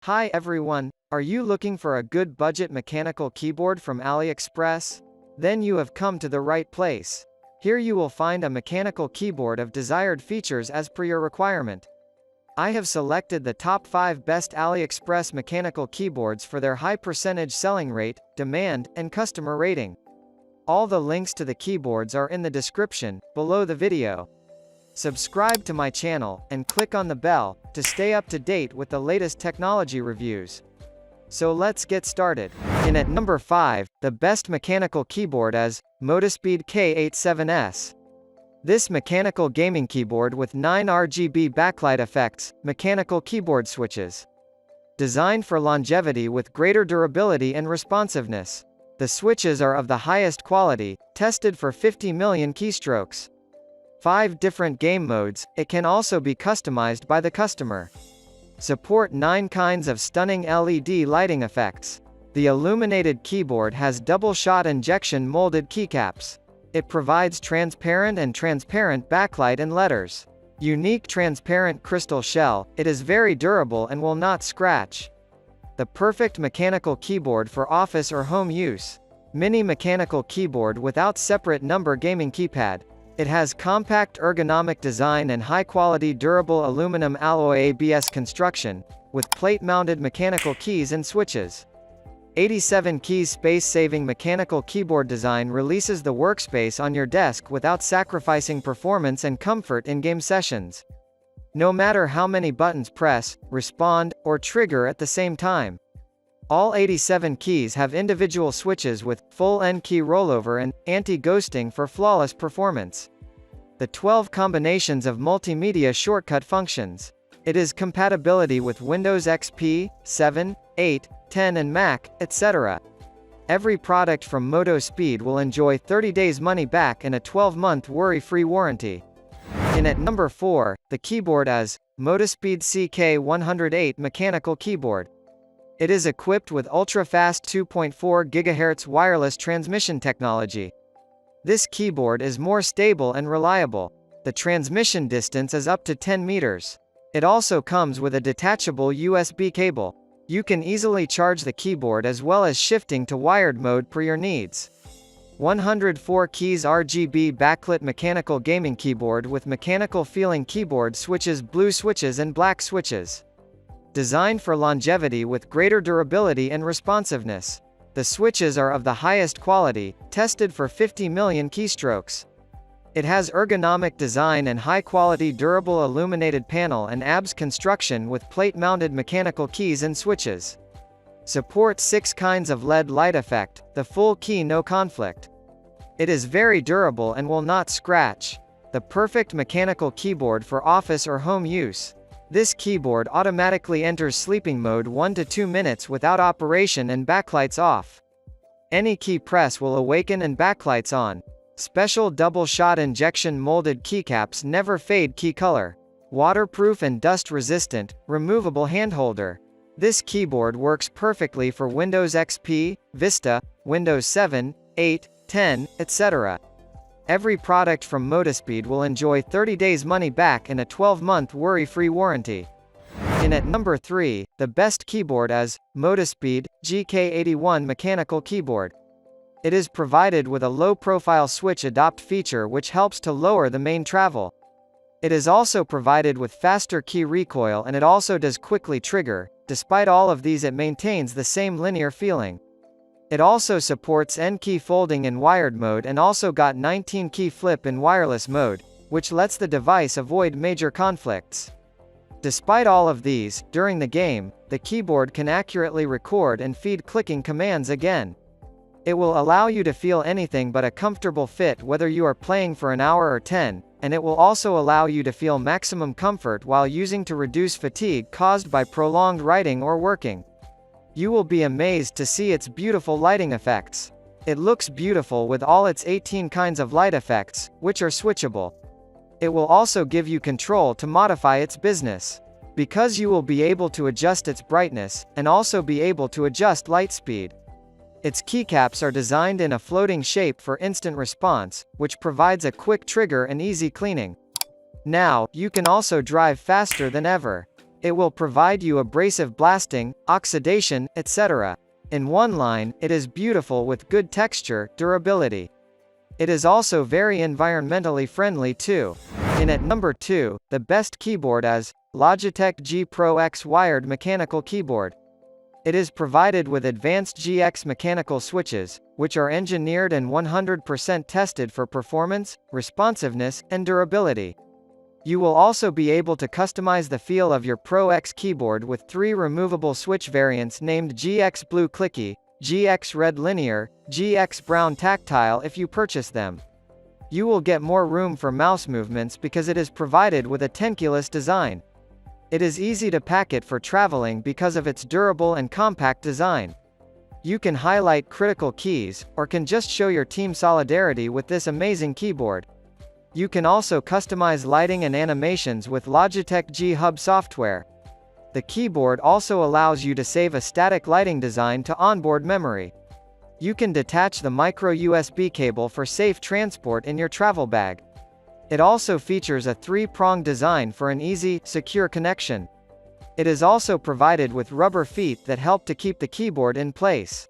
Hi everyone, are you looking for a good budget mechanical keyboard from Aliexpress? Then you have come to the right place. Here you will find a mechanical keyboard of desired features as per your requirement. I have selected the top 5 best Aliexpress mechanical keyboards for their high percentage selling rate, demand, and customer rating. All the links to the keyboards are in the description, below the video. Subscribe to my channel, and click on the bell, to stay up to date with the latest technology reviews. So let's get started. In at number 5, the best mechanical keyboard is Motospeed K87S. This mechanical gaming keyboard with 9 RGB backlight effects, mechanical keyboard switches. Designed for longevity with greater durability and responsiveness. The switches are of the highest quality, tested for 50 million keystrokes. 5 different game modes, it can also be customized by the customer. Support 9 kinds of stunning LED lighting effects. The illuminated keyboard has double-shot injection molded keycaps. It provides transparent backlight and letters. Unique transparent crystal shell, it is very durable and will not scratch. The perfect mechanical keyboard for office or home use. Mini mechanical keyboard without separate number gaming keypad. It has compact ergonomic design and high-quality durable aluminum alloy ABS construction, with plate-mounted mechanical keys and switches. 87 keys space-saving mechanical keyboard design releases the workspace on your desk without sacrificing performance and comfort in game sessions. No matter how many buttons press, respond, or trigger at the same time. All 87 keys have individual switches with full N key rollover and anti-ghosting for flawless performance. The 12 combinations of multimedia shortcut functions. It is compatibility with Windows XP, 7, 8, 10 and Mac, etc. Every product from Motospeed will enjoy 30 days money back and a 12-month worry-free warranty. In at number 4, the keyboard is Motospeed CK108 mechanical keyboard. It is equipped with ultra-fast 2.4 GHz wireless transmission technology. This keyboard is more stable and reliable. The transmission distance is up to 10 meters. It also comes with a detachable USB cable. You can easily charge the keyboard as well as shifting to wired mode per your needs. 104 keys RGB backlit mechanical gaming keyboard with mechanical feeling keyboard switches, blue switches and black switches. Designed for longevity with greater durability and responsiveness. The switches are of the highest quality, tested for 50 million keystrokes. It has ergonomic design and high-quality durable illuminated panel and ABS construction with plate-mounted mechanical keys and switches. Supports 6 kinds of LED light effect, the full key no conflict. It is very durable and will not scratch. The perfect mechanical keyboard for office or home use. This keyboard automatically enters sleeping mode 1 to 2 minutes without operation and backlights off. Any key press will awaken and backlights on. Special double-shot injection molded keycaps never fade key color. Waterproof and dust-resistant, removable handholder. This keyboard works perfectly for Windows XP, Vista, Windows 7, 8, 10, etc. Every product from Motospeed will enjoy 30 days money back and a 12-month worry-free warranty. In at number 3, the best keyboard is Motospeed GK81 mechanical keyboard. It is provided with a low-profile switch adopt feature which helps to lower the main travel. It is also provided with faster key recoil and it also does quickly trigger. Despite all of these, it maintains the same linear feeling. It also supports N-key folding in wired mode and also got 19-key flip in wireless mode, which lets the device avoid major conflicts. Despite all of these, during the game, the keyboard can accurately record and feed clicking commands again. It will allow you to feel anything but a comfortable fit whether you are playing for an hour or 10, and it will also allow you to feel maximum comfort while using to reduce fatigue caused by prolonged writing or working. You will be amazed to see its beautiful lighting effects. It looks beautiful with all its 18 kinds of light effects, which are switchable. It will also give you control to modify its business. Because you will be able to adjust its brightness, and also be able to adjust light speed. Its keycaps are designed in a floating shape for instant response, which provides a quick trigger and easy cleaning. Now, you can also drive faster than ever. It will provide you abrasive blasting, oxidation, etc. In one line, it is beautiful with good texture, durability. It is also very environmentally friendly too. In at number 2, the best keyboard is Logitech G Pro X wired mechanical keyboard. It is provided with advanced GX mechanical switches, which are engineered and 100% tested for performance, responsiveness, and durability. You will also be able to customize the feel of your Pro X keyboard with 3 removable switch variants named GX Blue Clicky, GX Red Linear, GX Brown Tactile if you purchase them. You will get more room for mouse movements because it is provided with a tenculous design. It is easy to pack it for traveling because of its durable and compact design. You can highlight critical keys, or can just show your team solidarity with this amazing keyboard. You can also customize lighting and animations with Logitech G Hub software. The keyboard also allows you to save a static lighting design to onboard memory. You can detach the micro USB cable for safe transport in your travel bag. It also features a 3-prong design for an easy, secure connection. It is also provided with rubber feet that help to keep the keyboard in place.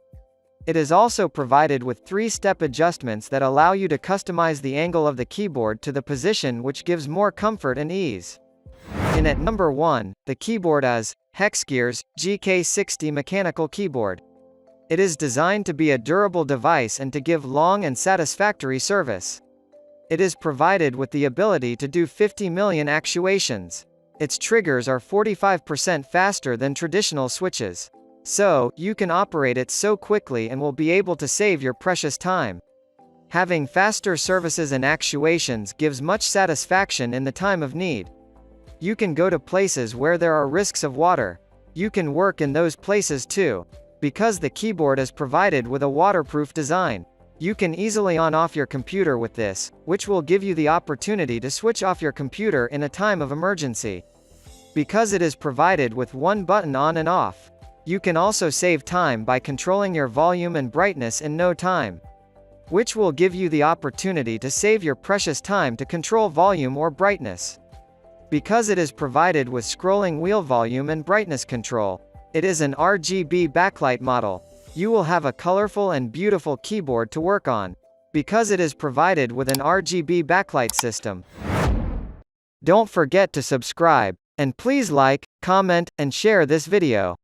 It is also provided with 3-step adjustments that allow you to customize the angle of the keyboard to the position, which gives more comfort and ease. In at number 1, the keyboard is Hexgears GK60 mechanical keyboard. It is designed to be a durable device and to give long and satisfactory service. It is provided with the ability to do 50 million actuations. Its triggers are 45% faster than traditional switches. So, you can operate it so quickly and will be able to save your precious time. Having faster services and actuations gives much satisfaction in the time of need. You can go to places where there are risks of water. You can work in those places too. Because the keyboard is provided with a waterproof design. You can easily on-off your computer with this, which will give you the opportunity to switch off your computer in a time of emergency. Because it is provided with one button on and off. You can also save time by controlling your volume and brightness in no time. Which will give you the opportunity to save your precious time to control volume or brightness. Because it is provided with scrolling wheel volume and brightness control. It is an RGB backlight model. You will have a colorful and beautiful keyboard to work on. Because it is provided with an RGB backlight system. Don't forget to subscribe, and please like, comment, and share this video.